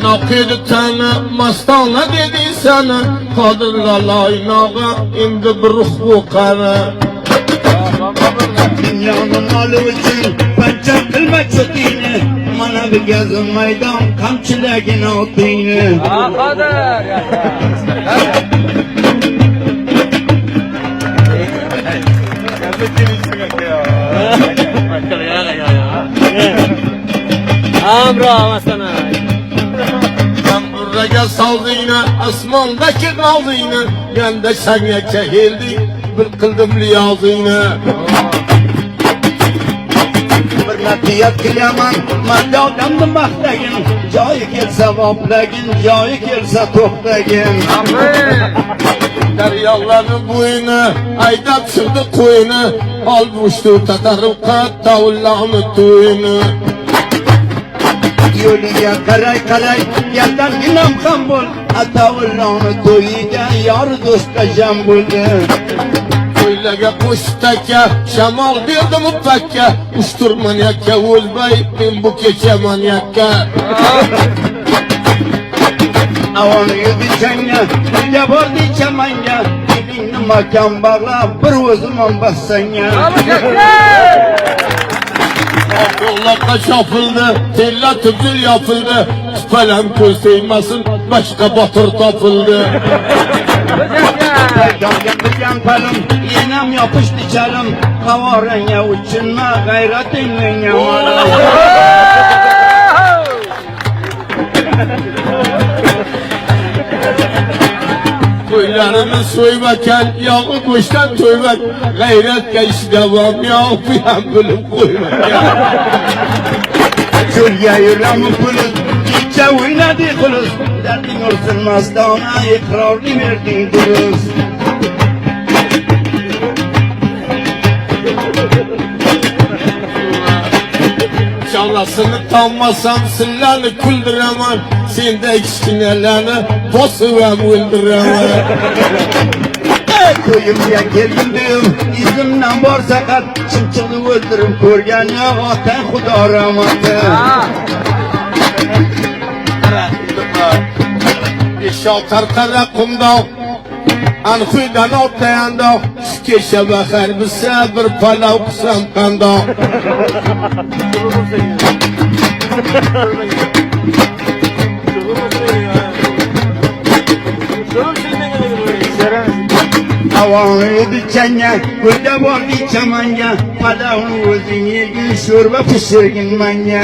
Nakıydı tane mastana dedi sana kadırla aynağa indi bir ruh bu kana. Dünyanın malı için pençe kılma çötüğünü bana bir gezin meydan kamçılegin altını. Kadar ya. Amro amasana. Buraya saldığını asmandaki kaldığını ben de sana çekildi bir kıldım liyazını. Bir natiyat kılaman madde adamdı mahtagin joyi kelsa voplagin joyi kelsa to'xtagin. Deryaların boyuna aydap çıktı koyunu almıştı tatarıka tavullağını tuyunu. Yo'liga qaray qaray yerdan ginam ham bo'l atavulloni to'yiga yor do'stga jam bo'ldi. Ko'ylaga qo'shtaka shamol berdi muppakka ushturman yakka o'lbay men bu kecha manyakka. Avon yurdi changga birga bordi chamanga dilingni makon bog'lab bir o'zimon bassanga. Yollarda çapıldı, tella tüpül yapıldı. Tüpelen göz değmesin, başka batır tapıldı. Yan palım, yenam yapıştı çalım. Kavaranya uçunma, gayretinle yamalım. Koylarını soymaken, yağı kuştan toymak. Gayret geç devam, yağı bir hem bölüm koymak ya. Çölge yürülamı kuluz, gitçe oynadı kuluz. Derdin olsun mazdana, ikrarlı verdin duruz. Çalasını tanmasam sırlarını küldüremem. Sen de içkinelerini bozuvam öldüremem. Köyümden geldim diyorum, izimden var sakat. Çımçılı öldürüm körgen ya, atan Xudo rahmatı. Beş-altı arkada kumda Anxuydan ortayanda Keşe bakar bise bir palav kısam kanda. Havanıydı çenge, gülde vardı çamanya. Palavını özün yegin, şurba pişirgin manya.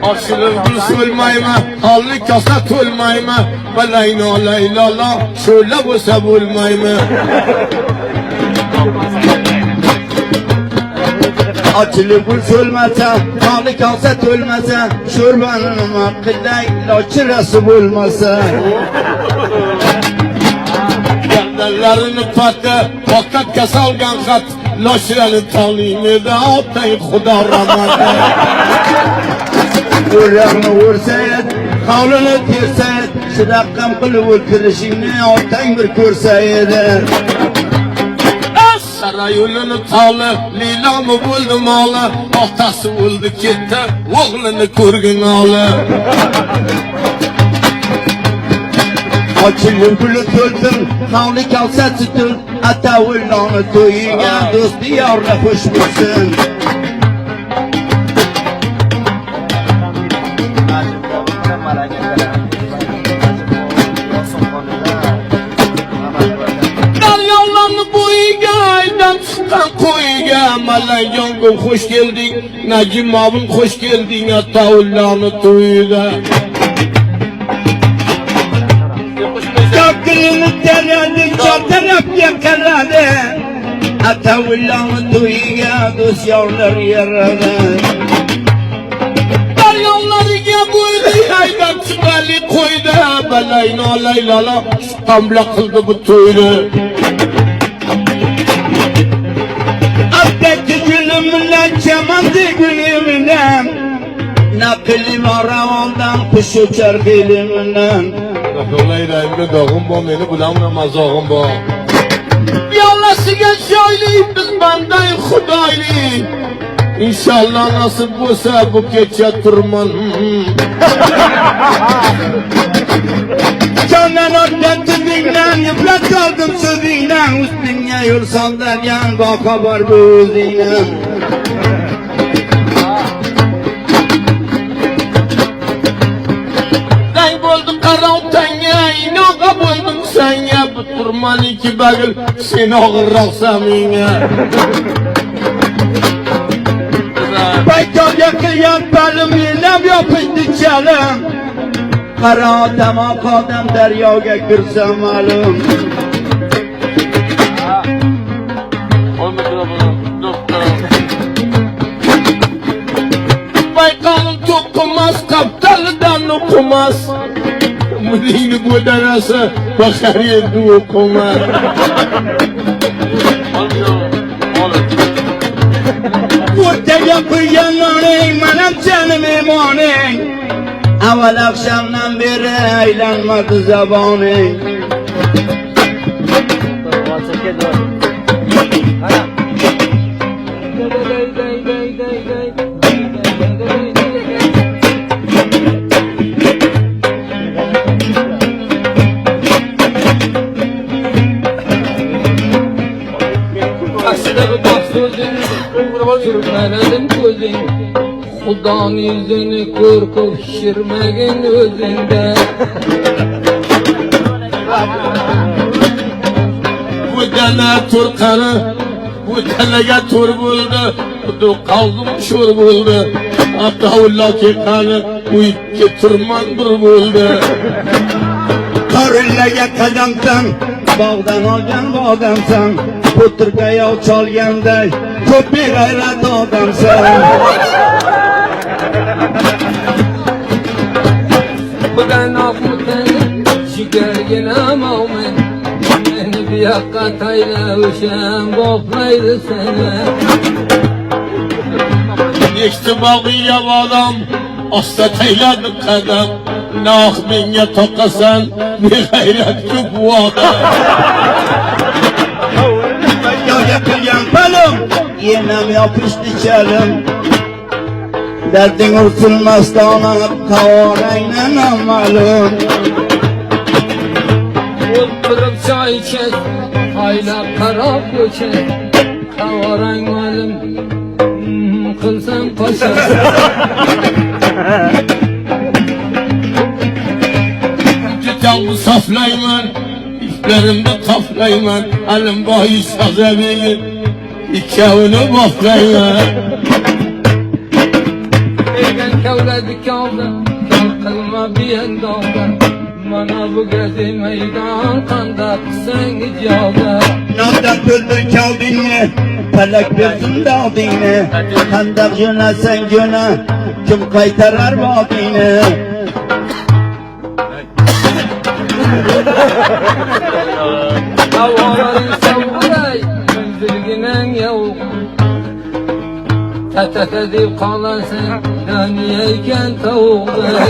Aşılır gül sölmayma, hallı kasa tölmayma. Balayna laylala, şöyle bu sabulmayma. Açılı gül sölmese, halı kalsa tölmese. Şurbanın hakkında ilaçırası bulmasa. Yerlerlerini patı, fakat kasalgan kat. Laşirenin talimi de atayın Xudo rahmatı. Ularını vursayet, kavlını tirsayet. Şıdakkam kılıp öldürüşünü ortayın bir körsayet. Saray yolunu tağlı, Leyla mı buldu malı. Ahtası oldu gitti, oğlunu kurgun ağlı. Açılın gülü töldüm, kavli kalsa tutun. Ata ulanı toyuna, dostu yavra hoş bulsun. Daryalarını boyuga, aydan çıkan koyuga. Malayyongum hoş geldin, Necim abim hoş geldin. Ata ulanı toyuna. Gülünü terledik, çok taraf yakaladı. Ata ulanı toyuna, dost yavrular yaradı. Daryalarına boyuga, aydan çıkan koyuda. Balayna laylala, İstanbul'a kıldı bu toyunu. Abdeki gülümle, çamandı gülümle. Naklim aravandan, kuş uçar dilimle. Dolaylarımda dağım bu, beni bulamamaz ağım bu. Yallasıga şöyle biz banday Xudayli. İnşallah nasip olsa bu kecha turman. Candan otlattı dinlen, yıprat kaldım sözünden. Üstüne yol saldaryan, baka var bu özüyle. Dang bo'ldi qarov tanga, inoga bo'ldim senga. Bu turman iki bagil, sen og'irroqsan menga. Paytolga qilgan palim, yenab yopishdi chalim. Qaro tomoq odam daryoga kirsa ma'lum. Bayqalın to'qimas, kaptalidan o'qimas. Umidingni bo'darasi, bakar endi o'qimas. O'rtaga qo'ygan noning, manam janim imoning. Avval akşamdan beri aylanmadı zaboning. Sürmedim gözün, Xudoning yüzünü korkup şişirmegin özünde. Bu dana turqani, bu danaga tur bo'ldi. Bu qalbim sho'r bo'ldi. Atavulloh qani, bu ikki turman bir bo'ldi. Qorillaga qadamsan, bog'dan olgan bog'dansan. Puturga yol cholganday, ko'p beg'ayrat odamsan. Bugun oqmutan shigargina mo'min, meni bu yoqqa tayla o'shan boplaydi seni. Nechta bog'iga bolam, osta tayladi qadam. Noh menga toqasan, beg'ayrat ko'p bu odam. Yo'lga qilgan palim, yenam yopishdi chalim. Darding ursilmasdan qavorangdan ma'lum. O'tirib choy ichib, aylab qarab ko'chib, qavorang ma'lum, qilsam qo'shib. Jutamni saflayman, iflarimni qaflayman. Alimboy Sazabegi ikkovini boflayman. Egan kavladi kavda, qilma biyandog'da. Mana bu gazi maydon qandaq qilsang ijoda. Nondan to'ldir kaldingni, palak bersin dog'dingni. Qandaq jo'nasang jo'na, kim qaytarar vodingni. Havoların savg'ilay, bilginang yo'q. Tatata deb qolasan, nani ekan tovuqday.